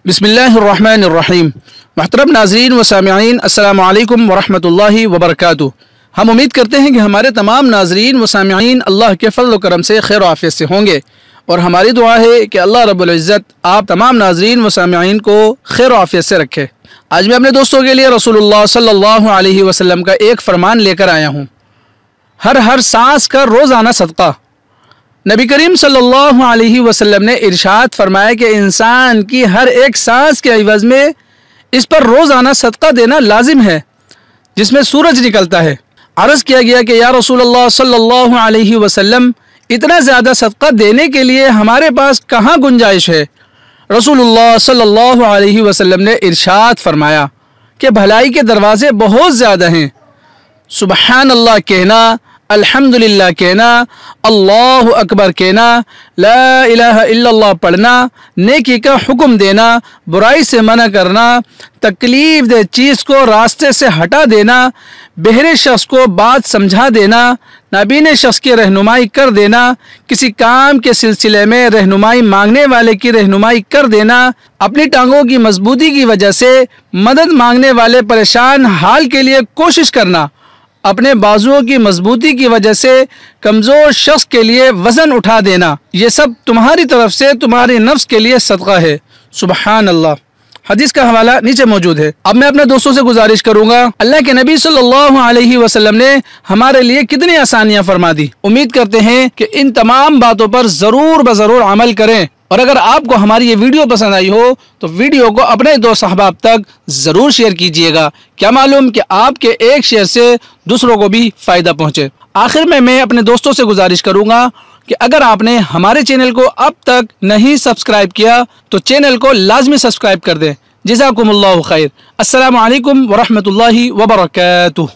बिस्मिल्लाहिर्रहमानिर्रहीम। महतरम नाज़रीन व सामिईन, अस्सलामु अलैकुम व रहमतुल्लाहि व बरकातुहू। हम उम्मीद करते हैं कि हमारे तमाम नाज़रीन व सामिईन अल्लाह के फ़ज़ल व करम से खैर आफ़ियत से होंगे, और हमारी दुआ है कि अल्लाह रब्बुल इज़्ज़त आप तमाम नाज़रीन व सामिईन को खैर आफ़ियत से रखे। आज मैं अपने दोस्तों के लिए रसूलुल्लाह सल्लल्लाहु अलैहि वसल्लम का एक फ़रमान लेकर आया हूँ। हर सांस का रोज़ाना सदका। नबी करीम सल्लल्लाहु अलैहि वसल्लम ने इरशाद फरमाया कि इंसान की हर एक सांस के एवज़ में इस पर रोज़ाना सदका देना लाजिम है जिसमें सूरज निकलता है। अर्ज़ किया गया कि या रसूलल्लाह सल्लल्लाहु अलैहि वसल्लम, इतना ज़्यादा सदका देने के लिए हमारे पास कहाँ गुंजाइश है? रसूलुल्लाह सल्लल्लाहु अलैहि वसल्लम ने इरशाद फरमाया कि भलाई के दरवाज़े बहुत ज़्यादा हैं। सुबहान अल्लाह कहना, अल्हम्दुलिल्लाह कहना, अल्लाहु अकबर कहना, ला इलाहा इल्लल्लाह पढ़ना, नेकी का हुक्म देना, बुराई से मना करना, तकलीफ दे चीज़ को रास्ते से हटा देना, बहरे शख्स को बात समझा देना, नाबीने शख्स की रहनुमाई कर देना, किसी काम के सिलसिले में रहनुमाई मांगने वाले की रहनुमाई कर देना, अपनी टांगों की मजबूती की वजह से मदद मांगने वाले परेशान हाल के लिए कोशिश करना, अपने बाजुओं की मजबूती की वजह से कमज़ोर शख्स के लिए वज़न उठा देना, ये सब तुम्हारी तरफ से तुम्हारे नफ्स के लिए सदका है। सुबहान अल्लाह। हदीस का हवाला नीचे मौजूद है। अब मैं अपने दोस्तों से गुजारिश करूंगा, अल्लाह के नबी सल्लल्लाहु अलैहि वसल्लम ने हमारे लिए कितनी आसानियां फरमा दी। उम्मीद करते हैं कि इन तमाम बातों पर ज़रूर ब-ज़रूर अमल करें, और अगर आपको हमारी ये वीडियो पसंद आई हो तो वीडियो को अपने दोस्त अहबाब तक ज़रूर शेयर कीजिएगा। क्या मालूम कि आपके एक शेयर से दूसरों को भी फ़ायदा पहुँचे। आखिर में मैं अपने दोस्तों से गुजारिश करूँगा कि अगर आपने हमारे चैनल को अब तक नहीं सब्सक्राइब किया तो चैनल को लाजमी सब्सक्राइब कर दें। जज़ाकुमुल्लाहु खैर। अस्सलामु अलैकुम व रहमतुल्लाहि व बरकातुहू।